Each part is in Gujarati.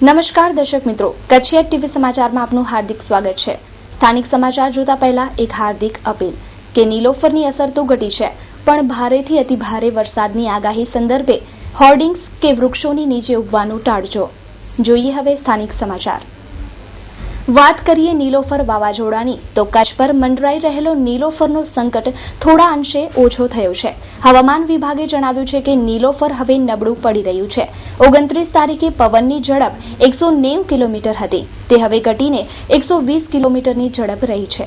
નમસ્કાર દર્શક મિત્રો, કચ્છી એક ટીવી સમાચારમાં આપનું હાર્દિક સ્વાગત છે। સ્થાનિક સમાચાર જોતા પહેલા એક હાર્દિક અપીલ કે નીલોફરની અસર તો ઘટી છે, પણ ભારેથી અતિ ભારે વરસાદની આગાહી સંદર્ભે હોર્ડિંગ્સ કે વૃક્ષોની નીચે ઉગવાનું ટાળજો। જોઈએ હવે સ્થાનિક સમાચાર। વાત કરીએ નીલોફર વાવાઝોડાની તો કચ્છ પર મંડરાઈ રહેલો નીલોફરનો સંકટ થોડા અંશે ઓછો થયો છે। હવામાન વિભાગે જણાવ્યું છે કે નીલોફર હવે નબળું પડી રહ્યું છે। 29 તારીખે પવનની ઝડપ 190 કિલોમીટર હતી, તે હવે ઘટીને 120 કિલોમીટરની ઝડપ રહી છે।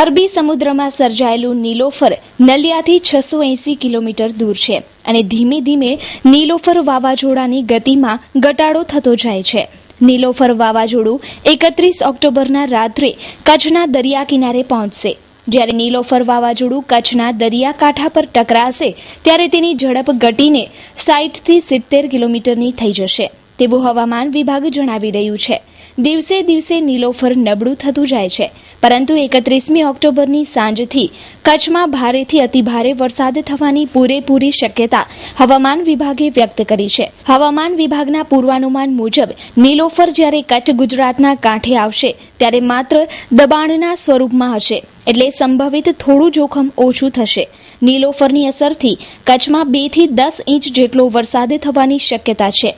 અરબી સમુદ્રમાં સર્જાયેલું નીલોફર નલિયાથી 680 કિલોમીટર દૂર છે અને ધીમે ધીમે નીલોફર વાવાઝોડાની ગતિમાં ઘટાડો થતો જાય છે। નીલોફર વાવાઝોડું 31 ઓક્ટોબરના રાત્રે કચ્છના દરિયા કિનારે પહોંચશે। જ્યારે નીલોફર વાવાઝોડું કચ્છના દરિયાકાંઠા પર ટકરાશે ત્યારે તેની ઝડપ ઘટીને 60 થી 70 કિલોમીટરની થઈ જશે તેવું હવામાન વિભાગ જણાવી રહ્યું છે। દિવસે દિવસે નીલોફર નબળું થતું જાય છે, પરંતુ 31મી ઓક્ટોબરની સાંજથી કચ્છમાં ભારેથી અતિભારે વરસાદ થવાની પૂરેપૂરી શક્યતા હવામાન વિભાગે વ્યક્ત કરી છે। હવામાન વિભાગના પૂર્વાનુમાન મુજબ નીલોફર જ્યારે કચ્છ ગુજરાતના કાંઠે આવશે ત્યારે માત્ર દબાણના સ્વરૂપમાં હશે, એટલે સંભવિત થોડું જોખમ ઓછું થશે। નીલોફરની અસરથી કચ્છમાં 2 થી 10 ઇંચ જેટલો વરસાદ થવાની શક્યતા છે।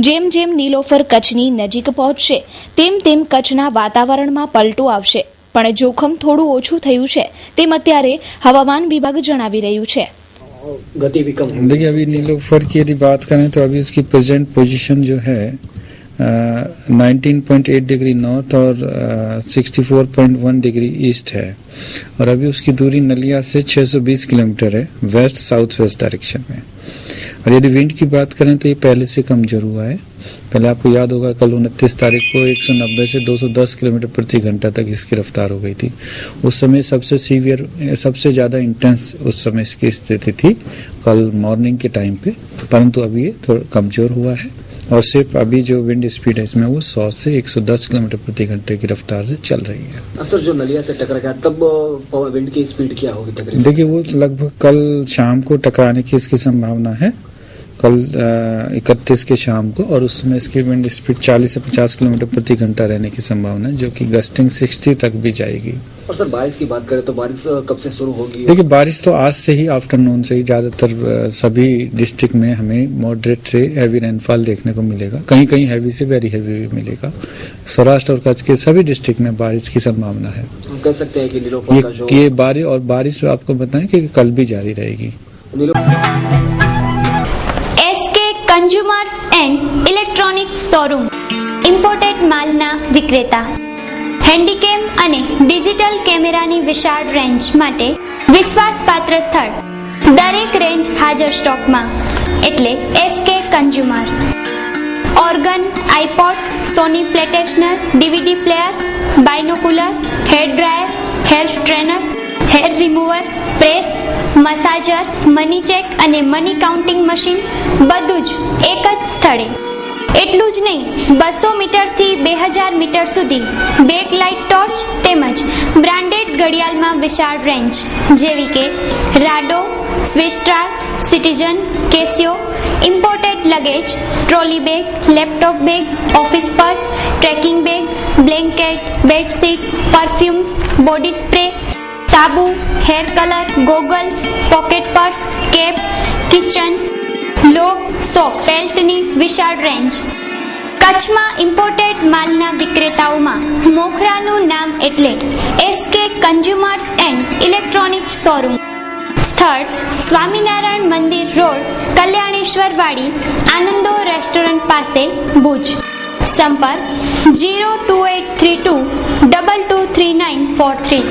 જેમ જેમ નીલોફર કચ્છની નજીક પહોંચશે તેમ તેમ કચ્છના વાતાવરણમાં પલટો આવશે, પણ જોખમ થોડું ઓછું થયું છે તેમ અત્યારે હવામાન વિભાગ જણાવી રહ્યું છે। गति भी कम। देखिए, अभी नीलोफर की यदि बात करें तो अभी उसकी प्रेजेंट पोजीशन जो है 19.8 डिग्री नॉर्थ और 64.1 डिग्री ईस्ट है, और अभी उसकी दूरी नलिया से 620 किलोमीटर है वेस्ट साउथ वेस्ट डायरेक्शन में। और यदि विंड की बात करें तो ये पहले से कमजोर हुआ है। पहले आपको याद होगा कल 29 तारीख को 190 से 210 किलोमीटर प्रति घंटा तक इसकी रफ्तार हो गई थी। उस समय सबसे सीवियर, सबसे ज़्यादा इंटेंस उस समय इसकी स्थिति थी कल मॉर्निंग के टाइम पे, परंतु अभी ये थोड़ा कमजोर हुआ है और सिर्फ अभी जो विंड स्पीड है इसमें वो 100 से 110 किलोमीटर प्रति घंटे की रफ्तार से चल रही है। सर, जो नलिया से टकरा गया तब विंड की स्पीड क्या होगी तकरीबन? देखिए, वो लगभग कल शाम को टकराने की इसकी संभावना है, कल 31 के शाम को, और उस समय इसकी विंड स्पीड 40 से 50 किलोमीटर प्रति घंटा रहने की संभावना है, जो कि गस्टिंग 60 तक भी जाएगी। और सर, बारिश की बात करें तो बारिश कब से शुरू होगी? देखिए, बारिश तो आज से ही आफ्टरनून से ही ज्यादातर सभी डिस्ट्रिक्ट में हमें मॉडरेट से हैवी रेनफॉल देखने को मिलेगा, कहीं कहीं हैवी से वेरी हैवी भी मिलेगा। सौराष्ट्र और कच्छ के सभी डिस्ट्रिक्ट में बारिश की संभावना है। हम कह सकते हैं कि नीलोफर का जो ये बारिश आपको बताएं कि कल भी जारी रहेगी। Consumers and electronics showroom imported માલના વિક્રેતા। હેન્ડીકેમ અને ડિજિટલ કેમેરાની વિશાળ રેન્જ માટે વિશ્વાસપાત્ર સ્થળ। દરેક રેન્જ હાજર સ્ટોકમાં, એટલે SK consumer. Organ, iPod, Sony PlayStation, DVD player, binocular, hair dryer, hair strainer, hair remover, press, massager, money check અને મની કાઉન્ટિંગ મશીન, બધું જ એક જ સ્થળે। એટલું જ નહીં, 200 મીટરથી 2000 મીટર સુધી બેક લાઇટ ટોર્ચ તેમજ બ્રાન્ડેડ ઘડિયાળમાં વિશાળ રેન્જ જેવી કે Rado, Swisstar, Citizen, Casio, imported luggage, trolley bag, laptop bag, office purse, trekking bag, blanket, bedsheet, perfumes, body spray, સાબુ, hair colour, goggles, pocket purse, cap, kitchen, lock, socks, બેલ્ટની વિશાળ રેન્જ। કચ્છમાં ઇમ્પોર્ટેડ માલના વિક્રેતાઓમાં મોખરાનું નામ એટલે SK consumers and electronics showroom. સ્થળ સ્વામિનારાયણ મંદિર રોડ, કલ્યાણેશ્વર વાડી, આનંદો રેસ્ટોરન્ટ પાસે, ભુજ। સંપર્ક 02832223943।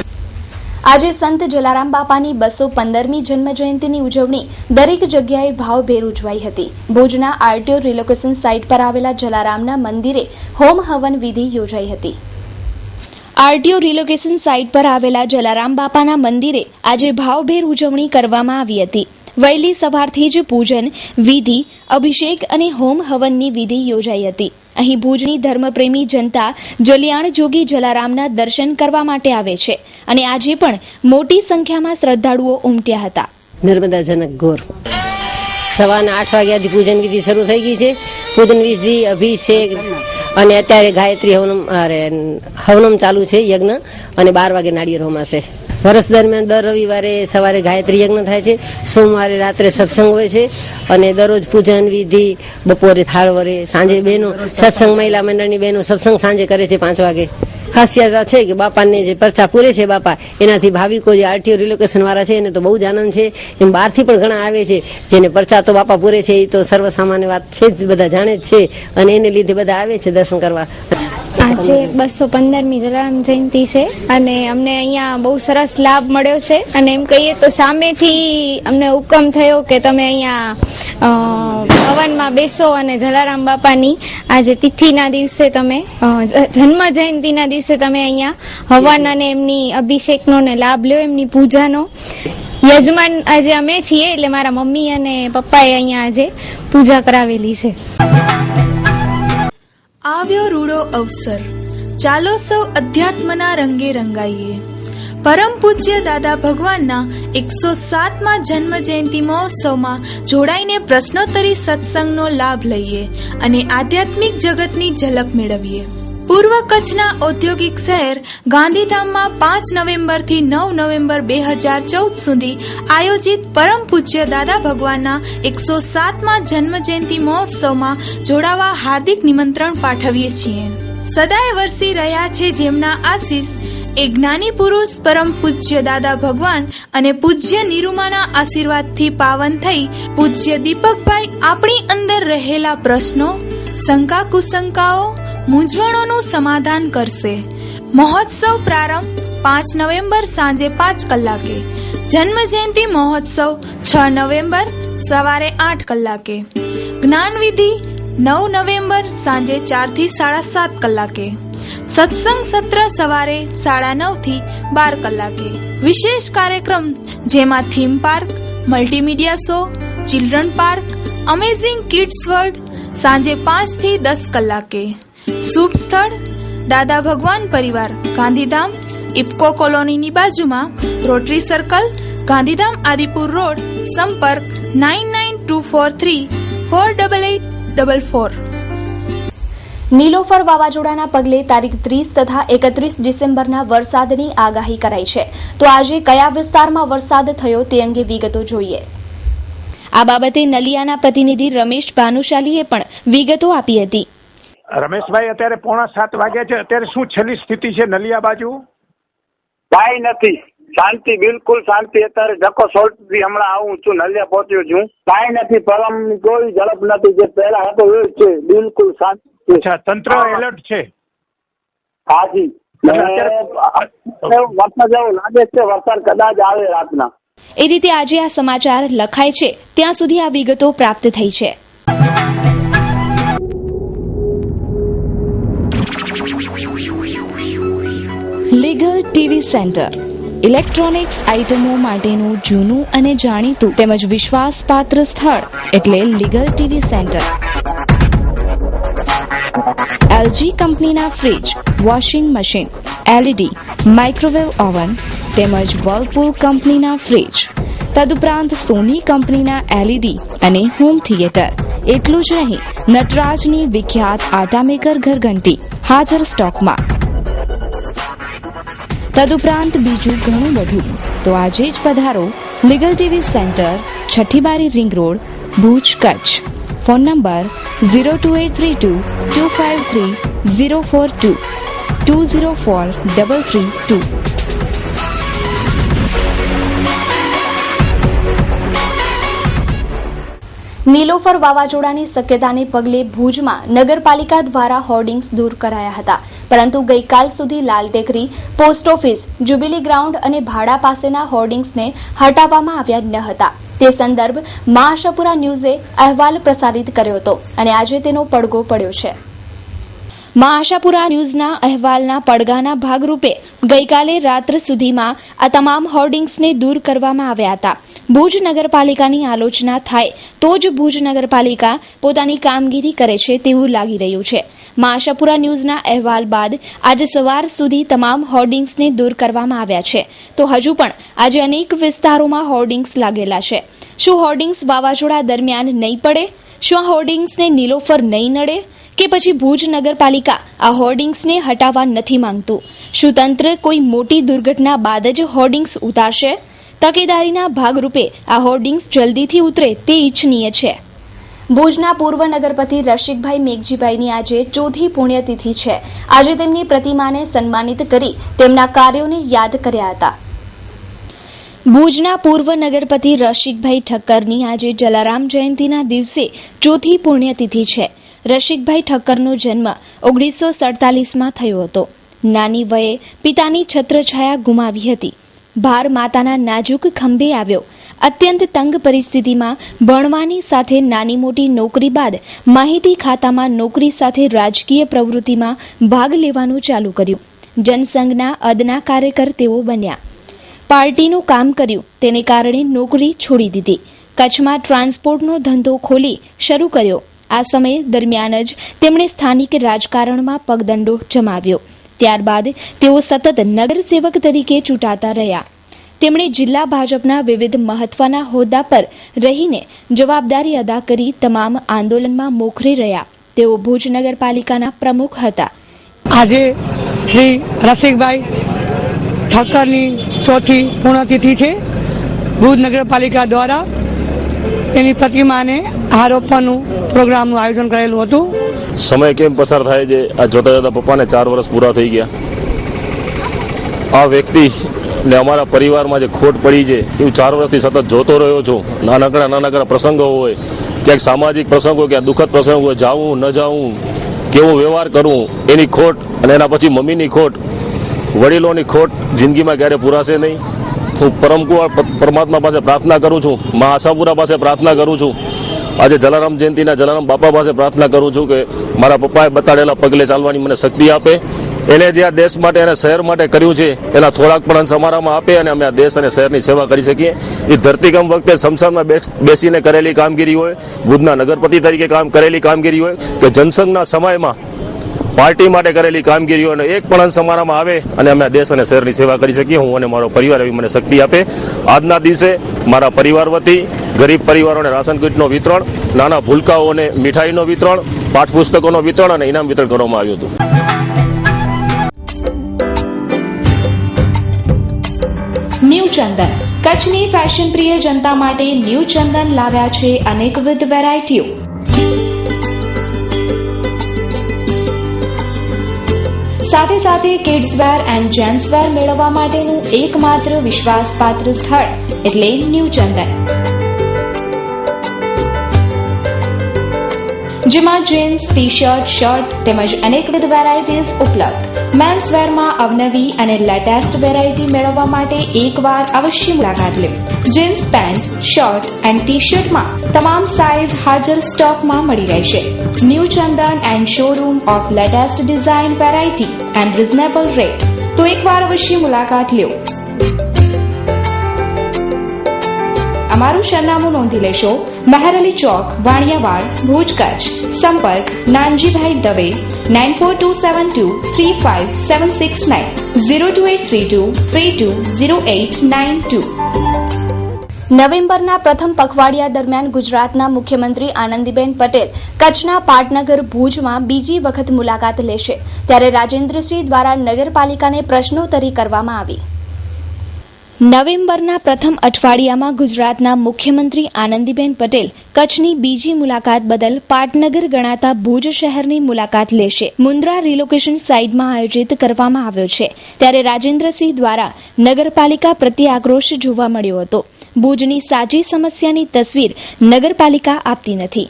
આજે સંત જલારામ બાપાની 215મી જન્મ જયંતિની ઉજવણી દરેક જગ્યાએ ભાવભેર ઉજવાઈ હતી। ભુજના આરટીઓ રિલોકેશન સાઇટ પર આવેલા જલારામના મંદિરે હોમ હવન વિધિ યોજાઈ હતી। આરટીઓ રિલોકેશન સાઇટ પર આવેલા જલારામ બાપાના મંદિરે આજે ભાવભેર ઉજવણી કરવામાં આવી હતી। વહેલી સવારથી જ પૂજન, વિધિ, અભિષેક અને હોમ હવનની વિધિ યોજાઈ હતી। અહીં ભુજની ધર્મપ્રેમી જનતા જલિયાણ જોગી જલારામના દર્શન કરવા માટે આવે છે અને આજે પણ મોટી સંખ્યામાં શ્રદ્ધાળુઓ ઉમટ્યા હતા। નર્મદા જનક ગોર સવારના 8 વાગ્યાથી પૂજન વિધિ શરૂ થઈ ગઈ છે પૂજન વિધિ, અભિષેક અને અત્યારે ગાયત્રી હવનમ ચાલુ છે યજ્ઞ, અને 12 વાગે નાળિયેર હોમાશે. વર્ષ દરમિયાન દર રવિવારે સવારે ગાયત્રી યજ્ઞ થાય છે, સોમવારે રાત્રે સત્સંગ હોય છે, અને દરરોજ પૂજન વિધિ, બપોરે થાળ વરે, સાંજે બહેનો સત્સંગ, મહિલા મંડળની બહેનો સત્સંગ સાંજે કરે છે 5 વાગે. ખાસિયત છે કે બાપાને જે પરચા પૂરે છે બાપા, એનાથી ભાવિકો જે આરટીઓ રિલોકેશન વાળા છે એને તો બહુ જ આનંદ છે. એમ બહારથી પણ ઘણા આવે છે, જેને પરચા તો બાપા પૂરે છે એ તો સર્વસામાન્ય વાત છે જ, બધા જાણે જ છે, અને એને લીધે બધા આવે છે દર્શન કરવા. આજે 215મી જલારામ જયંતિ છે અને અમને અહીંયા બહુ સરસ લાભ મળ્યો છે. અને એમ કહીએ તો સામેથી અમને હુકમ થયો કે તમે અહીંયા હવનમાં બેસો અને જલારામ બાપાની આજે તિથિના દિવસે તમે જન્મ જયંતિના દિવસે તમે અહીંયા હવન અને એમની અભિષેકનો ને લાભ લ્યો, એમની પૂજાનો. યજમાન આજે અમે છીએ, એટલે મારા મમ્મી અને પપ્પાએ અહીંયા આજે પૂજા કરાવેલી છે. આવ્યો રૂડો અવસર, ચાલો સૌ અધ્યાત્મના રંગે રંગાઈએ. પરમ પૂજ્ય દાદા ભગવાનના 107મા જન્મ જયંતિ મહોત્સવમાં જોડાઈને પ્રશ્નોત્તરી સત્સંગનો લાભ લઈએ અને આધ્યાત્મિક જગતની ઝલક મેળવીએ. પૂર્વ કચ્છના ઔદ્યોગિક શહેર ગાંધીધામમાં 5 નવેમ્બરથી 9 નવેમ્બર 2014 સુધી આયોજિત પરમ પૂજ્ય દાદા ભગવાનના 107મા જન્મ જયંતિ મહોત્સવમાં જોડાવા હાર્દિક નિમંત્રણ પાઠવીએ છીએ. સદાય વરસી રહ્યા છે જેમના આશીષ એ જ્ઞાની પુરુષ પરમ પૂજ્ય દાદા ભગવાન અને પૂજ્ય નિરૂમાના આશીર્વાદથી પાવન થઈ પૂજ્ય દીપકભાઈ આપણી અંદર રહેલા પ્રશ્નો, શંકા કુશંકાઓ, મૂંઝવણોનું સમાધાન કરશે. મહોત્સવ પ્રારંભ 5 નવેમ્બર સાંજે 5 કલાકે. જન્મ જયંતિ મહોત્સવ 6 નવેમ્બર સવારે 8 કલાકે. જ્ઞાનવિધિ 9 નવેમ્બર સાંજે 4 થી 7:30 કલાકે. સત્સંગ સત્ર સવારે 9:30 થી 12 કલાકે. વિશેષ કાર્યક્રમ જેમાં theme park, multimedia show, children park, amazing kids world સાંજે 5 થી 10 કલાકે. શુભ સ્થળ દાદા ભગવાન પરિવાર, ગાંધીધામ, ઇફકો કોલોનીની બાજુમાં, rotary circle, Gandhidham Adipur road. સંપર્ક 9924348844. નીલોફર વાવાઝોડાના પગલે તારીખ 30 તથા 31 ડિસેમ્બરના વરસાદની આગાહી કરાઈ છે. તો આજે કયા વિસ્તારમાં વરસાદ થયો તે અંગે વિગતો જોઈએ. આ બાબતે નલિયાના પ્રતિનિધિ રમેશ ભાનુશાલીએ પણ વિગતો આપી હતી. રમેશભાઈ, અત્યારે 6:45 વાગ્યા છે. અત્યારે શું છેલ્લી સ્થિતિ છે નલિયા બાજુ? કાંઈ નથી, શાંતિ, બિલકુલ શાંતિ. અત્યારે ધક્કો સોલથી હમણાં આવું છું, નલિયા પહોંચ્યો છું. કાંઈ નથી, પરમ કોઈ ઝડપ નથી, જે પહેલા હતો એ જ છે, બિલકુલ શાંતિ. અચ્છા, તંત્ર એલર્ટ છે? હાજી, વરસાદ જેવું લાગે છે, વરસાદ કદાચ આવે રાતના. એ રીતે આજે આ સમાચાર લખાય છે ત્યાં સુધી આ વિગતો પ્રાપ્ત થઈ છે. લીગલ ટીવી સેન્ટર ઇલેક્ટ્રોનિક્સ આઇટમો માટેનું જૂનું અને જાણીતું તેમજ વિશ્વાસપાત્ર સ્થળ એટલે લીગલ ટીવી સેન્ટર. એલજી કંપનીના fridge, washing machine, LED, microwave oven તેમજ વર્લપૂલ કંપનીના ફ્રીજ, તદુપરાંત સોની કંપનીના એલઈડી અને હોમ થિયેટર. એટલું જ નહીં, નટરાજની વિખ્યાત આટા મેકર ઘરઘંટી હાજર સ્ટોકમાં. તદુપરાંત બીજું ઘણું બધું. તો આજે જ પધારો લીગલ ટીવી સેન્ટર, છઠ્ઠી બારી ring road, Bhuj, Kutch. Phone number 02832253042 204332. Nilofer વાવાઝોડાની શક્યતાને પગલે ભુજમાં નગરપાલિકા દ્વારા હોર્ડિંગ્સ દૂર કરાયા હતા, પરંતુ ગઈકાલ સુધી લાલ ટેકરી, પોસ્ટ ઓફિસ, જ્યુબિલી ગ્રાઉન્ડ અને ભાડા પાસેના હોર્ડિંગ્સને હટાવવામાં આવ્યા ન હતા. તે સંદર્ભ મા આશાપુરા ન્યૂઝે અહેવાલ પ્રસારિત કર્યો હતો અને આજે તેનો પડઘો પડ્યો છે. મા આશાપુરા ન્યૂઝના અહેવાલના પડઘાના ભાગરૂપે ગઈકાલે રાત્ર સુધીમાં આ તમામ હોર્ડિંગ્સને દૂર કરવામાં આવ્યા હતા. ભુજ નગરપાલિકાની આલોચના થાય તો જ ભુજ નગરપાલિકા પોતાની કામગીરી કરે છે તેવું લાગી રહ્યું છે. મા આશાપુરા ન્યૂઝના અહેવાલ બાદ આજે સવાર સુધી તમામ હોર્ડિંગ્સને દૂર કરવામાં આવ્યા છે. તો હજુ પણ આજે અનેક વિસ્તારોમાં હોર્ડિંગ્સ લાગેલા છે. શું હોર્ડિંગ્સ વાવાઝોડા દરમિયાન નહીં પડે? શું આ હોર્ડિંગ્સને નીલોફર નહીં નડે કે પછી ભુજ નગરપાલિકા આ હોર્ડિંગ્સને હટાવવા નથી માંગતું? શું તંત્ર કોઈ મોટી દુર્ઘટના બાદ જ હોર્ડિંગ્સ ઉતારશે? તકેદારીના ભાગરૂપે આ હોર્ડિંગ્સ જલ્દીથી ઉતરે તે ઇચ્છનીય છે. ભુજના પૂર્વ નગરપતિ રસિકભાઈ મેઘજીભાઈની આજે 4મી પુણ્યતિથિ છે. આજે તેમની પ્રતિમાને સન્માનિત કરી તેમના કાર્યોને યાદ કર્યા હતા. ભુજના પૂર્વ નગરપતિ રસિકભાઈ ઠક્કરની આજે જલારામ જયંતિના દિવસે 4મી પુણ્યતિથિ છે. રસિકભાઈ ઠક્કરનો જન્મ 1947માં થયો હતો. નાની વયે પિતાની છત્રછાયા ગુમાવી હતી. ભાર માતાના નાજુક ખંભે આવ્યો. અત્યંત તંગ પરિસ્થિતિમાં ભણવાની સાથે નાની મોટી નોકરી બાદ માહિતી ખાતામાં નોકરી સાથે રાજકીય પ્રવૃત્તિમાં ભાગ લેવાનું ચાલુ કર્યું. જનસંઘના અદના કાર્યકર તેઓ બન્યા. પાર્ટીનું કામ કર્યું, તેને કારણે નોકરી છોડી દીધી. કચ્છમાં ટ્રાન્સપોર્ટનો ધંધો ખોલી શરૂ કર્યો. આ સમય દરમિયાન જ તેમણે સ્થાનિક રાજકારણમાં પગદંડો જમાવ્યો. ત્યારબાદ તેઓ સતત નગરસેવક તરીકે ચૂંટાતા રહ્યા. તેમણે જિલ્લા ભાજપના વિવિધ મહત્વના હોદ્દા પર રહીને જવાબદારી અદા કરી તમામ આંદોલનમાં મોખરે રહ્યા. તેઓ ભુજ નગરપાલિકાના પ્રમુખ હતા. આજે શ્રી રસિકભાઈ ઠક્કરની 4મી પુણ્યતિથિ છે. ભુજ નગરપાલિકા દ્વારા તેની પ્રતિમાને આરોપવાનું પ્રોગ્રામનું આયોજન કરેલું હતું. સમય કેમ પસાર થાય છે આ જોતા જોતા પપ્પાને 4 વર્ષ પૂરા થઈ ગયા. આ વ્યક્તિ ને અમારા પરિવારમાં જે ખોટ પડી છે એવું 4 વર્ષથી સતત જોતો રહ્યો છું. નાનકડા પ્રસંગો હોય, ક્યાંક સામાજિક પ્રસંગ હોય, ક્યાંક દુઃખદ પ્રસંગ હોય, જાવું ન જાવું, કેવો વ્યવહાર કરવું, એની ખોટ અને એના પછી મમ્મીની ખોટ, વડીલોની ખોટ જિંદગીમાં ક્યારે પૂરાશે નહીં. હું પરમાત્મા પાસે પ્રાર્થના કરું છું, મા આશાપુરા પાસે પ્રાર્થના કરું છું, આજે જલારામ જયંતિના જલારામ બાપા પાસે પ્રાર્થના કરું છું કે મારા પપ્પાએ બતાડેલા પગલે ચાલવાની મને શક્તિ આપે. એને જે આ દેશ માટે અને શહેર માટે કર્યું છે એના થોડાક પણ અંશ અમારામાં આપે અને અમે આ દેશ અને શહેરની સેવા કરી શકીએ. એ ધરતીકંપ વખતે શમશાનમાં બેસીને કરેલી કામગીરી હોય, ભુજના નગરપતિ તરીકે કરેલી કામગીરી હોય કે જનસંઘના સમયમાં પાર્ટી માટે કરેલી કામગીરી હોય, એક પણ અંશ અમારામાં આવે અને અમે આ દેશ અને શહેરની સેવા કરી શકીએ. હું અને મારો પરિવાર એવી મને શક્તિ આપે. આજના દિવસે મારા પરિવાર વતી ગરીબ પરિવારોને રાશન કીટનું વિતરણ, નાના ભૂલકાઓને મીઠાઈનું વિતરણ, પાઠ્યપુસ્તકોનું વિતરણ અને ઇનામ વિતરણ કરવામાં આવ્યું હતું. ન્યૂ ચંદન. કચ્છની ફેશન પ્રિય જનતા માટે ન્યૂ ચંદન લાવ્યા છે અનેકવિધ વેરાયટીઓ. સાથે સાથે kids wear and gents wear મેળવવા માટેનું એકમાત્ર વિશ્વાસપાત્ર સ્થળ એટલે ન્યૂ ચંદન, જેમાં જીન્સ, ટી શર્ટ, શર્ટ તેમજ અનેકવિધ વેરાયટીઝ ઉપલબ્ધ. મેન્સ વેરમાં અવનવી અને લેટેસ્ટ વેરાયટી મેળવવા માટે એકવાર અવશ્ય મુલાકાત લો. Jeans pant, shirt and T શર્ટમાં તમામ સાઇઝ હાજર સ્ટોકમાં મળી રહેશે. New Chandan and showroom of latest design, variety and reasonable rate. તો એકવાર અવશ્ય મુલાકાત લો. અમારું સરનામું નોંધી લેશો. મહેરઅલી ચોક, વાણિયાવાડ, ભુજ, કચ્છ. સંપર્ક નાનજીભાઈ દવે 9427235769 02832320892. નવેમ્બરના પ્રથમ પખવાડિયા દરમિયાન ગુજરાતના મુખ્યમંત્રી આનંદીબેન પટેલ કચ્છના પાટનગર ભુજમાં બીજી વખત મુલાકાત લેશે. ત્યારે રાજેન્દ્રસિંહ દ્વારા નગરપાલિકાને પ્રશ્નોત્તરી કરવામાં આવી. નવેમ્બરના પ્રથમ અઠવાડિયામાં ગુજરાતના મુખ્યમંત્રી આનંદીબેન પટેલ કચ્છની બીજી મુલાકાત બદલ પાટનગર ગણાતા ભુજ શહેરની મુલાકાત લેશે. મુન્દ્રા રિલોકેશન સાઇટમાં આયોજિત કરવામાં આવ્યો છે. ત્યારે રાજેન્દ્રસિંહ દ્વારા નગરપાલિકા પ્રત્યે આક્રોશ જોવા મળ્યો હતો. ભુજની સાચી સમસ્યાની તસવીર નગરપાલિકા આપતી નથી.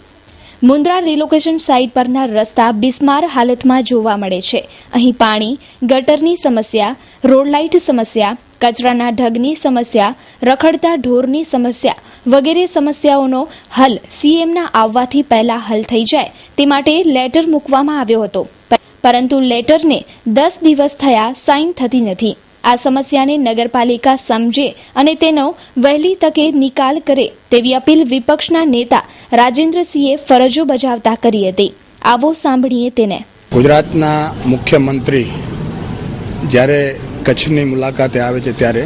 મુન્દ્રા રિલોકેશન સાઇટ પરના રસ્તા બિસ્માર હાલતમાં જોવા મળે છે. અહીં પાણી, ગટરની સમસ્યા, રોડ લાઇટ સમસ્યા, કચરાના ઢગની સમસ્યા, રખડતા ઢોરની સમસ્યા વગેરે સમસ્યાઓનો હલ સીએમના આવવાથી પહેલા હલ થઈ જાય તે માટે લેટર મૂકવામાં આવ્યો હતો. પરંતુ લેટરને 10 દિવસ થયા સાઇન થતી નથી. આ સમસ્યાને નગરપાલિકા સમજે અને તેનો વહેલી તકે નિકાલ કરે તેવી અપીલ વિપક્ષના નેતા રાજેન્દ્રસિંહે ફરજો બજાવતા કરી હતી. આવો સાંભળીએ તેને. ગુજરાતના મુખ્યમંત્રી જ્યારે કચ્છની મુલાકાતે આવે છે ત્યારે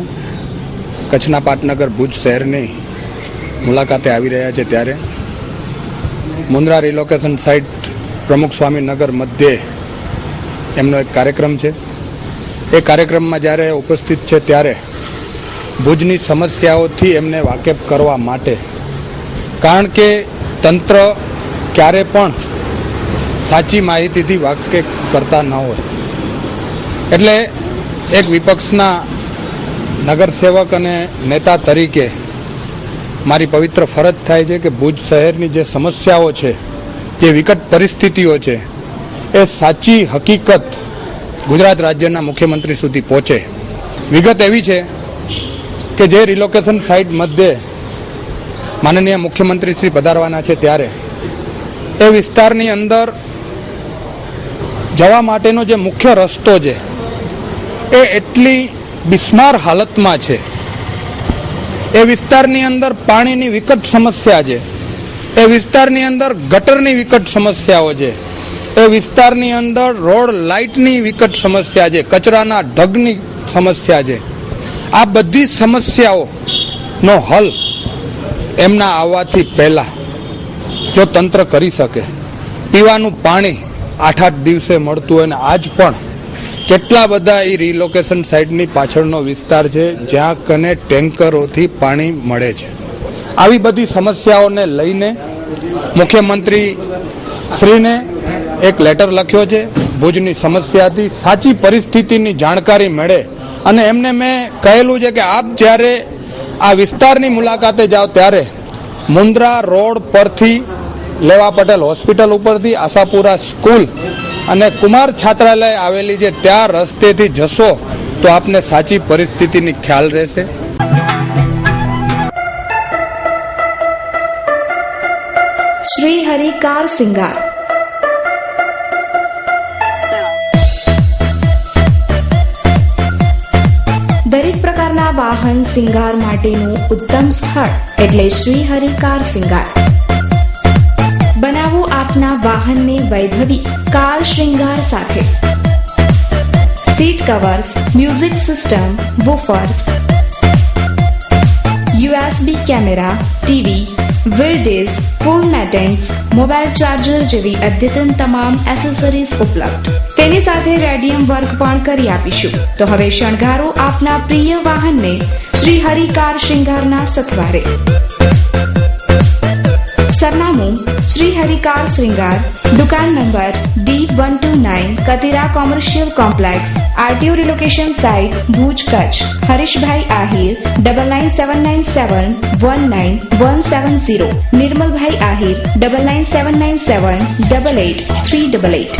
કચ્છના પાટનગર ભુજ શહેરની મુલાકાતે આવી રહ્યા છે ત્યારે મુન્દ્રા રિલોકેશન સાઇટ પ્રમુખ સ્વામીનગર મધ્યે એમનો એક કાર્યક્રમ છે. એ કાર્યક્રમમાં જ્યારે ઉપસ્થિત છે ત્યારે ભુજની સમસ્યાઓથી એમને વાકેફ કરવા માટે, કારણ કે તંત્ર ક્યારે પણ સાચી માહિતીથી વાકેફ કરતા ન હોય, એટલે એક વિપક્ષના નગરસેવક અને નેતા તરીકે મારી પવિત્ર ફરજ થાય છે કે ભુજ શહેરની જે સમસ્યાઓ છે, જે વિકટ પરિસ્થિતિઓ છે, એ સાચી હકીકત ગુજરાત રાજ્યના મુખ્યમંત્રી સુધી પહોંચે. વિગત એવી છે કે જે રિલોકેશન સાઇટ મધ્યે માનનીય મુખ્યમંત્રી શ્રી પધારવાના છે ત્યારે એ વિસ્તારની અંદર જવા માટેનો જે મુખ્ય રસ્તો છે એ એટલી બિસ્માર હાલતમાં છે. એ વિસ્તારની અંદર પાણીની વિકટ સમસ્યા છે, એ વિસ્તારની અંદર ગટરની વિકટ સમસ્યાઓ છે, એ વિસ્તારની અંદર રોડ લાઇટની વિકટ સમસ્યા છે, કચરાના ઢગની સમસ્યા છે. આ બધી સમસ્યાઓનો હલ એમના આવવાથી પહેલા જો તંત્ર કરી શકે, પીવાનું પાણી 8-8 દિવસે મળતું હોય, અને આજ પણ કેટલા બધા એ રિલોકેશન સાઇટની પાછળનો વિસ્તાર છે જ્યાં કને ટેન્કરોથી પાણી મળે છે. આવી બધી સમસ્યાઓને લઈને મુખ્યમંત્રી શ્રીને એક લેટર લખ્યો છે. ભુજની સમસ્યાથી સાચી પરિસ્થિતિની જાણકારી મળે, અને એમને મેં કહેલું છે કે આપ જ્યારે આ વિસ્તારની મુલાકાતે જાઓ ત્યારે મુન્દ્રા રોડ પરથી લેવા પટેલ હોસ્પિટલ ઉપરથી આશાપુરા સ્કૂલ અને કુમાર છાત્રાલય આવેલી છે, ત્યાં રસ્તેથી જશો તો આપને સાચી પરિસ્થિતિની ખ્યાલ રહેશે. શ્રી હરિ કાર સિંગાર દરેક પ્રકારના વાહન સિંગાર માટેનું ઉત્તમ સ્થળ એટલે શ્રી હરિ કાર સિંગાર. બનાવો આપના વાહનને વૈભવી કાર શ્રૃંગાર સાથે. Seat covers, music system, woofers, USB camera, TV, wheel disc, floor mats, mobile charger જેવી અદ્યતન તમામ એસેસરીઝ ઉપલબ્ધ. તેની સાથે રેડિયમ વર્ક પણ કરી આપીશું. તો હવે શણગારો આપના પ્રિય વાહનને શ્રી હરિ કાર શ્રૃંગારના સથવારે. સરનામું શ્રી હરિ કાર શ્રૃંગાર, દુકાન number D129, Katira commercial complex, RTO relocation site, Bhuj, Kutch. Harishbhai Ahir 9979719170, Nirmalbhai Ahir 9979788388.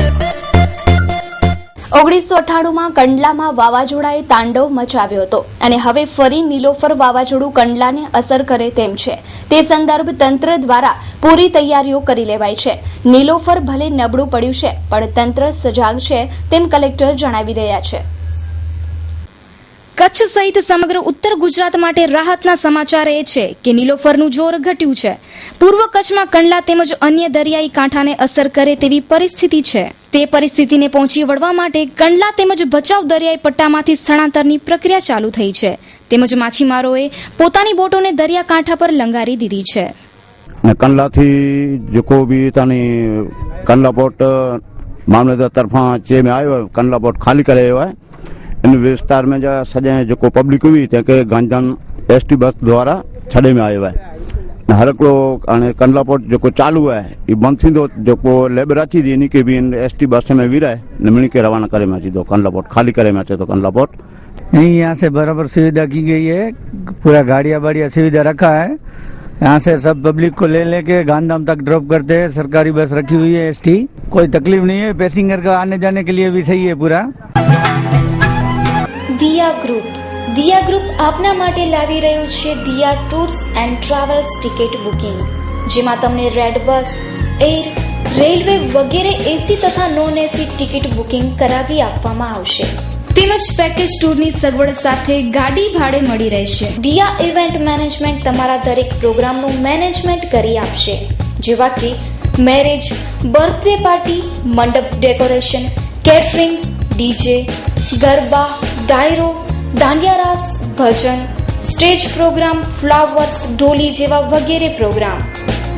1998માં કંડલામાં વાવાઝોડાએ તાંડવ મચાવ્યો હતો અને હવે ફરી નીલોફર વાવાઝોડું કંડલાને અસર કરે તેમ છે. તે સંદર્ભ તંત્ર દ્વારા પૂરી તૈયારીઓ કરી લેવાઈ છે. નીલોફર ભલે નબળું પડ્યું છે, પણ તંત્ર સજાગ છે તેમ કલેક્ટર જણાવી રહ્યા છે. કચ્છ સહિત સમગ્ર ઉત્તર ગુજરાત માટે રાહતના સમાચાર એ છે કે નીલોફરનું જોર ઘટ્યું છે. પૂર્વ કચ્છમાં કંડલા તેમજ અન્ય દરિયાઈ કાંઠાને અસર કરે તેવી પરિસ્થિતિ છે. તે પરિસ્થિતિને પહોંચી વળવા માટે કંડલા તેમજ ભચાઉ દરિયાઈ પટ્ટામાંથી સ્થળાંતરની પ્રક્રિયા ચાલુ થઈ છે. તેમજ માછીમારોએ પોતાની બોટોને દરિયાકાંઠા પર લંગારી દીધી છે. કંડલાથી જેકો બી તાની કંડલા પોર્ટ मामलेदार तरफा चे में आयो है, कंडला पोर्ट खाली करे हुआ है. इन विस्तार में जो सजे जो पब्लिक हुई थे कि गांधीधाम ST बस द्वारा छड़े में आयो है. हर कंडला पोर्ट जो चालू है ये बंद थी दो जो लेबर अच्छी थी इन्हीं के भी ST बस में विराए मिणी के रवाना करे में दो कंडला पोर्ट खाली करे में तो कंडला पोर्ट नहीं. यहाँ से बराबर सुविधा की गई है, पूरा गाड़िया बाड़िया सुविधा रखा है. यहाँ से सब पब्लिक को ले लेके गांधीधाम तक ड्रॉप करते हैं. सरकारी बस रखी हुई है ST, कोई तकलीफ नहीं है. पैसेंजर का आने जाने के लिए भी सही है पूरा. દિયા ગ્રુપ આપના માટે લાવી રહ્યું છે Diya tours and travels ticket booking, જેમાં તમને રેડ બસ, એર, રેલવે વગેરે AC તથા નોન AC ટિકિટ બુકિંગ કરાવી આપવામાં આવશે. તેમજ પેકેજ ટૂરની સગવડ સાથે ગાડી ભાડે મળી રહેશે. દિયા ઇવેન્ટ મેનેજમેન્ટ તમારા દરેક પ્રોગ્રામનું મેનેજમેન્ટ કરી આપશે, જેવા કે મેરેજ, બર્થડે પાર્ટી, મંડપ ડેકોરેશન, કેટરિંગ, DJ, ગરબા, ડાયરો, દાંડિયા રાસ, ભજન, સ્ટેજ પ્રોગ્રામ, ફ્લાવર્સ, ઢોલી જેવા વગેરે પ્રોગ્રામ.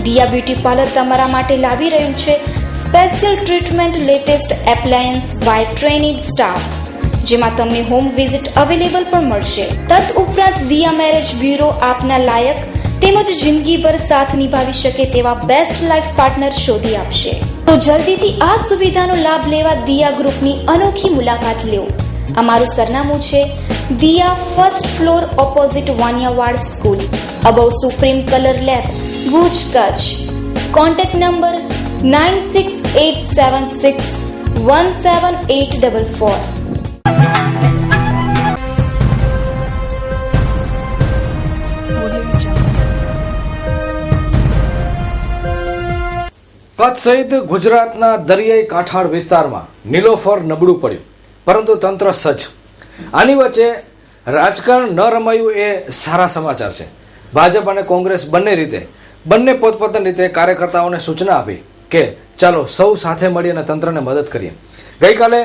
દિયા બ્યુટી પાર્લર તમારા માટે લાવી રહ્યું છે special treatment latest appliance by trained staff, જેમાં તમને હોમ વિઝિટ અવેલેબલ પણ મળશે. તદ ઉપરાંત દિયા મેરેજ બ્યુરો આપના લાયક તેમજ જિંદગીભર સાથ નિભાવી શકે તેવા બેસ્ટ લાઈફ પાર્ટનર શોધી આપશે. તો જલ્દીથી આ સુવિધાનો લાભ લેવા દિયા ગ્રુપની અનોખી મુલાકાત લો. અમારું સરનામું છે Diya first floor opposite Vaniyavad school, above supreme colour lab, Bhuj, Kutch. Contact number 9687617844. Kutch સહિત ગુજરાતના દરિયાઈ કાંઠાળ વિસ્તારમાં નીલોફર નબળું પડ્યું, પરંતુ તંત્ર સજ્જ. આની વચ્ચે રાજકારણ ન રમાયું એ સારા સમાચાર છે. ભાજપ અને કોંગ્રેસ બંને પોતપોતાની રીતે કાર્યકર્તાઓને સૂચના આપી કે ચાલો સૌ સાથે મળી અને તંત્રને મદદ કરીએ. ગઈકાલે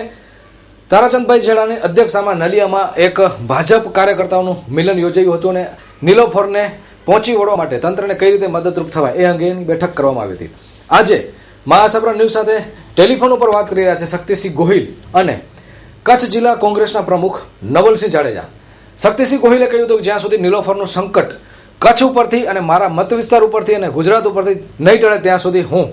તારાચંદભાઈ છેડાની અધ્યક્ષતામાં નલિયામાં એક ભાજપ કાર્યકર્તાઓનું મિલન યોજાયું હતું અને નીલોફરને પહોંચી વળવા માટે તંત્રને કઈ રીતે મદદરૂપ થવાય એ અંગેની બેઠક કરવામાં આવી હતી. આજે મહાસભા ન્યૂઝ સાથે ટેલિફોન ઉપર વાત કરી રહ્યા છે શક્તિસિંહ ગોહિલ અને કચ્છ જિલ્લા કોંગ્રેસના પ્રમુખ નવલસિંહ જાડેજા. શક્તિસિંહ ગોહિલે કહ્યું હતું કે જ્યાં સુધી નીલોફરનું સંકટ કચ્છ ઉપરથી અને મારા મત વિસ્તાર ઉપરથી અને ગુજરાત ઉપરથી નહીં ટળે ત્યાં સુધી હું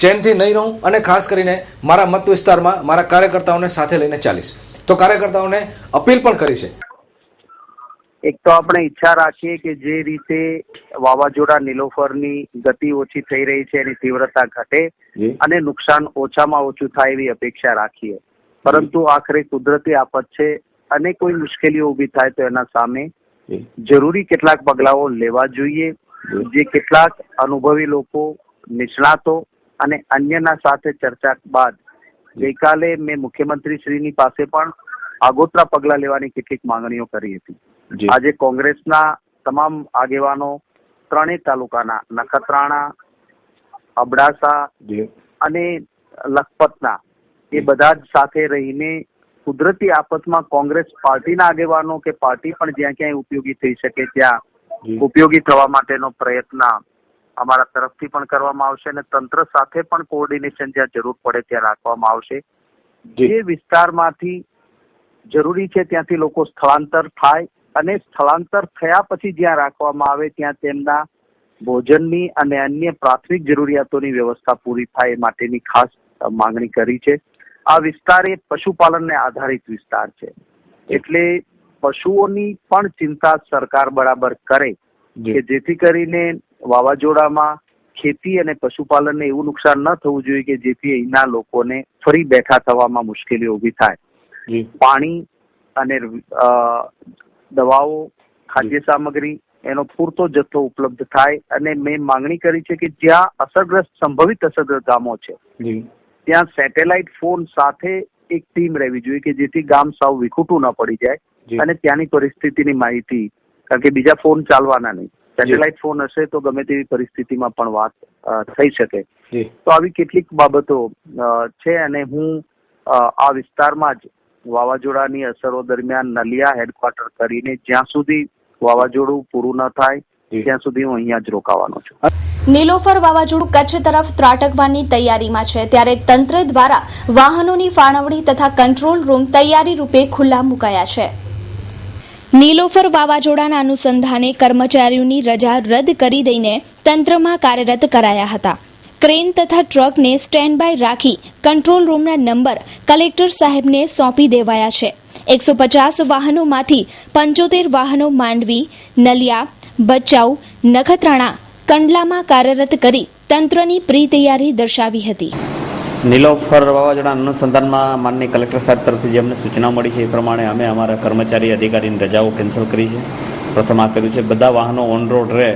ચેનથી નહીં રહું અને ખાસ કરીને મારા મત વિસ્તારમાં મારા કાર્યકર્તાઓને સાથે લઈને ચાલીશ. તો કાર્યકર્તાઓને અપીલ પણ કરી છે. એક તો આપણે ઈચ્છા રાખીએ કે જે રીતે વાવાઝોડા નીલોફરની ગતિ ઓછી થઈ રહી છે એની તીવ્રતા ઘટે અને નુકસાન ઓછામાં ઓછું થાય એવી અપેક્ષા રાખીએ. પરંતુ આખરે કુદરતી આફત છે અને કોઈ મુશ્કેલીઓ ઉભી થાય તો એના સામે જરૂરી કેટલાક પગલાઓ લેવા જોઈએ. જે કેટલાક અનુભવી લોકો, નિષ્ણાતો અને અન્યના સાથે ચર્ચા બાદ ગઈકાલે મેં મુખ્યમંત્રી શ્રીની પાસે પણ આગોતરા પગલા લેવાની કેટલીક માંગણીઓ કરી હતી. આજે કોંગ્રેસના તમામ આગેવાનો ત્રણેય તાલુકાના નખત્રાણા, અબડાસા અને લખપતના એ બધા જ સાથે રહીને કુદરતી આફતમાં કોંગ્રેસ પાર્ટીના આગેવાનો કે પાર્ટી પણ જ્યાં ક્યાંય ઉપયોગી થઈ શકે ત્યાં ઉપયોગી થવા માટેનો પ્રયત્ન અમારા તરફથી પણ કરવામાં આવશે અને તંત્ર સાથે પણ કોઓર્ડિનેશન જ્યાં જરૂર પડે ત્યાં રાખવામાં આવશે. જે વિસ્તારમાંથી જરૂરી છે ત્યાંથી લોકો સ્થળાંતર થાય અને સ્થળાંતર થયા પછી જ્યાં રાખવામાં આવે ત્યાં તેમના ભોજનની અને અન્ય પ્રાથમિક જરૂરિયાતોની વ્યવસ્થા પૂરી થાય એ માટેની ખાસ માંગણી કરી છે. આ વિસ્તાર એ પશુપાલનને આધારિત વિસ્તાર છે, એટલે પશુઓની પણ ચિંતા સરકાર બરાબર કરે કે જેથી કરીને વાવાઝોડામાં ખેતી અને પશુપાલનને એવું નુકસાન ન થવું જોઈએ કે જેથી અહીંના લોકોને ફરી બેઠા થવામાં મુશ્કેલીઓ ઉભી થાય. પાણી અને દવાઓ, ખાદ્ય સામગ્રી એનો પૂરતો જથ્થો ઉપલબ્ધ થાય અને મેં માંગણી કરી છે કે જ્યાં સંભવિત અસરગ્રસ્ત ગામો છે ત્યાં સેટેલાઇટ ફોન સાથે એક ટીમ રહેવી જોઈએ કે જેથી ગામ સાવ વિખૂટું ન પડી જાય અને ત્યાંની પરિસ્થિતિની માહિતી, કારણ કે બીજા ફોન ચાલવાના નહીં, સેટેલાઇટ ફોન હશે તો ગમે તેવી પરિસ્થિતિમાં પણ વાત થઈ શકે. તો આવી કેટલીક બાબતો છે અને હું આ વિસ્તારમાં જ વાવાઝોડાની અસરો દરમિયાન નલિયા હેડક્વાર્ટર કરીને જ્યાં સુધી વાવાઝોડું પૂરું ન થાય ત્યાં સુધી હું અહીંયા જ રોકાવાનો છું. નીલોફર વાવાઝોડું કચ્છ તરફ ત્રાટકવાની તૈયારીમાં છે, ત્યારે તંત્ર દ્વારા વાહનોની ફાળવણી તથા કંટ્રોલ રૂમ તૈયારી રૂપે ખુલ્લા મુકાયા છે. નીલોફર વાવાઝોડાના અનુસંધાને કર્મચારીઓની રજા રદ કરી દઈને તંત્રમાં કાર્યરત કરાયા હતા. ક્રેન તથા ટ્રકને સ્ટેન્ડ બાય રાખી કંટ્રોલ રૂમના નંબર કલેક્ટર સાહેબને સોંપી દેવાયા છે. 150 વાહનોમાંથી 75 વાહનો માંડવી, નલિયા, ભચાઉ, નખત્રાણા, કંડલામાં કાર્યરત કરી તંત્રની પ્રી તૈયારી દર્શાવી હતી. નીલોફર વાવાઝોડા અનુસંધાનમાં માનનીય કલેક્ટર સાહેબ તરફથી જે અમને સૂચના મળી છે એ પ્રમાણે અમે અમારા કર્મચારી અધિકારીની રજાઓ કેન્સલ કરી છે. પ્રથમ આ કર્યું છે. બધા વાહનો ઓન રોડ રહે,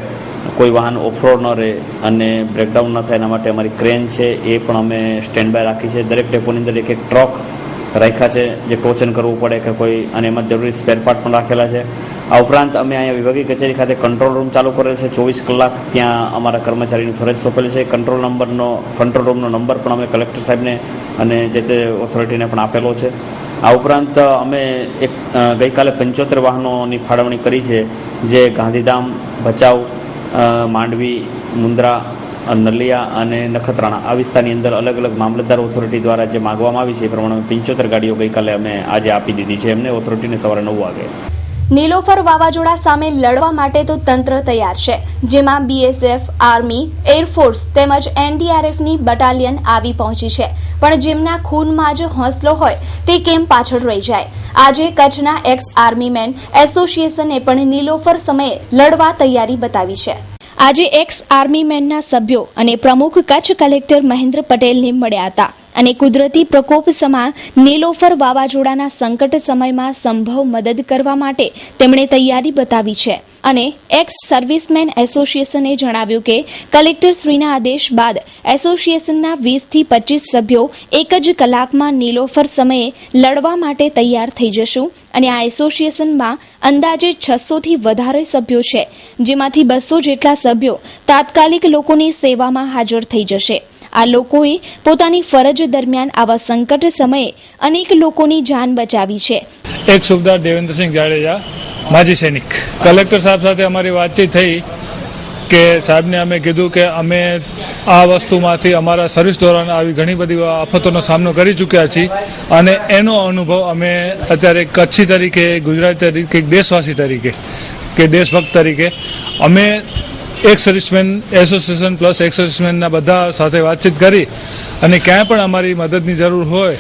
કોઈ વાહન ઓફરોડ ન રહે અને બ્રેકડાઉન ન થાય એના માટે અમારી ક્રેન છે એ પણ અમે સ્ટેન્ડ બાય રાખી છે. દરેક ડેપોની અંદર એક ટ્રક રાખ્યા છે જે ટોચન કરવું પડે કે કોઈ, અને એમાં જરૂરી સ્પેર પાર્ટ પણ રાખેલા છે. આ ઉપરાંત અમે અહીંયા વિભાગીય કચેરી ખાતે કંટ્રોલ રૂમ ચાલુ કરેલ છે. 24 કલાક ત્યાં અમારા કર્મચારીની ફરજ સોંપેલી છે. કંટ્રોલ રૂમનો નંબર પણ અમે કલેક્ટર સાહેબને અને જે તે ઓથોરિટીને પણ આપેલો છે. આ ઉપરાંત અમે ગઈકાલે 75 વાહનોની ફાળવણી કરી છે, જે ગાંધીધામ, ભચાઉ, માંડવી, મુન્દ્રા નલિયા અને નખત્રાણા આ વિસ્તારની અંદર અલગ અલગ મામલતદાર ઓથોરિટી દ્વારા જે માગવામાં આવી છે એ પ્રમાણે 75 ગાડીઓ ગઈકાલે અમે આજે આપી દીધી છે એમને ઓથોરિટીને સવારે 9 વાગે. નીલોફર વાવાઝોડા સામે લડવા માટે તો તંત્ર તૈયાર છે, જેમાં બીએસએફ, આર્મી, એરફોર્સ તેમજ એનડીઆરએફની બટાલિયન આવી પહોંચી છે. પણ જેમના ખૂનમાં જ હોંસલો હોય તે કેમ પાછળ રહી જાય? આજે કચ્છના એક્સ આર્મીમેન એસોસિએશને પણ નીલોફર સમયે લડવા તૈયારી બતાવી છે. આજે એક્સ આર્મીમેનના સભ્યો અને પ્રમુખ કચ્છ કલેક્ટર મહેન્દ્ર પટેલને મળ્યા હતા અને કુદરતી પ્રકોપ સમા નીલોફર વાવાઝોડાના સંકટ સમયમાં સંભવ મદદ કરવા માટે તેમણે તૈયારી બતાવી છે. અને એક્સ સર્વિસમેન એસોસિએશને જણાવ્યું કે કલેક્ટરશ્રીના આદેશ બાદ એસોસિએશનના 20 થી 25 સભ્યો એક જ કલાકમાં નીલોફર સમયે લડવા માટે તૈયાર થઈ જશું અને આ એસોસિએશનમાં અંદાજે 600 થી વધારે સભ્યો છે, જેમાંથી 200 જેટલા સભ્યો તાત્કાલિક લોકોની સેવામાં હાજર થઈ જશે. આ લોકોએ પોતાની ફરજ દરમિયાન આવા સંકટ સમયે અનેક લોકોની જાન બચાવી છે. એક સુબેદાર દેવેન્દ્રસિંહ જાડેજા, માજી સૈનિક. કલેક્ટર સાહેબ સાથે અમારી વાતચીત થઈ કે સાહેબને અમે કીધું કે અમે આ વસ્તુમાંથી અમારા સર્વિસ દોરાન આવી ઘણી બધી આફતોનો સામનો કરી ચૂક્યા છીએ અને એનો અનુભવ અમે અત્યારે કચ્છી તરીકે, ગુજરાતી તરીકે, દેશવાસી તરીકે કે દેશભક્ત તરીકે અમે એક સર્વિસમેન એસોસિએશન પ્લસ એક સર્વિસમેનના બધા સાથે વાતચીત કરી અને ક્યાંય પણ અમારી મદદની જરૂર હોય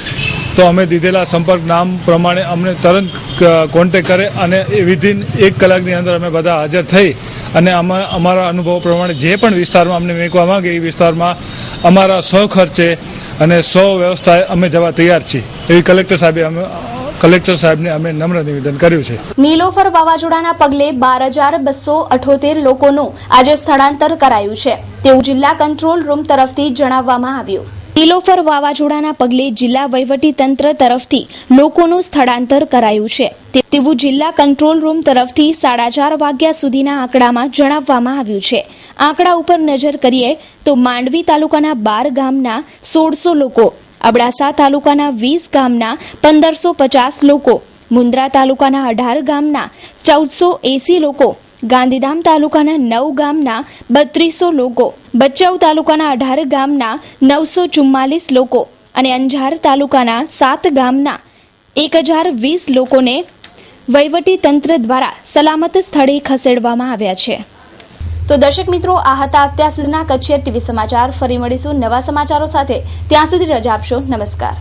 તો અમે દીધેલા સંપર્ક નામ પ્રમાણે અમને તરત કોન્ટેક કરે અને વિધિન 1 કલાકની અંદર અમે બધા હાજર થઈ અને અમારા અનુભવ પ્રમાણે જે પણ વિસ્તારમાં અમને મેકવા માંગે એ વિસ્તારમાં અમારા 100 ખર્ચે અને 100 વ્યવસ્થાએ અમે જવા તૈયાર છીએ એવી કલેક્ટર સાહેબને અમે નમ્ર નિવેદન કર્યું છે. નીલોફર વાવાઝોડાના પગલે 12,278 લોકોનું આજે સ્થળાંતર કરાયું છે તેવું જિલ્લા કંટ્રોલ રૂમ તરફથી જણાવવામાં આવ્યું. નીલોફર વાવાઝોડાના પગલે જિલ્લા વહીવટીતંત્ર તરફથી લોકોનું સ્થળાંતર કરાયું છે તેવું જિલ્લા કંટ્રોલ રૂમ તરફથી 4:30 વાગ્યા સુધીના આંકડામાં જણાવવામાં આવ્યું છે. આંકડા ઉપર નજર કરીએ તો માંડવી તાલુકાના 12 ગામના 1600 લોકો, અબડાસા તાલુકાના 20 ગામના 1550 લોકો, મુન્દ્રા તાલુકાના 18 ગામના 1480 લોકો, ગાંધીધામ તાલુકાના 9 ગામના 3200 લોકો, ભચાઉ તાલુકાના 18 ગામના 944 લોકો અને અંજાર તાલુકાના 7 ગામના 1020 લોકોને વહીવટી તંત્ર દ્વારા સલામત સ્થળે ખસેડવામાં આવ્યા છે. તો દર્શક મિત્રો, આ હતા અત્યાર સુધીના કચ્છી ટીવી સમાચાર. ફરી મળીશું નવા સમાચારો સાથે. ત્યાં સુધી રજા આપશો. નમસ્કાર.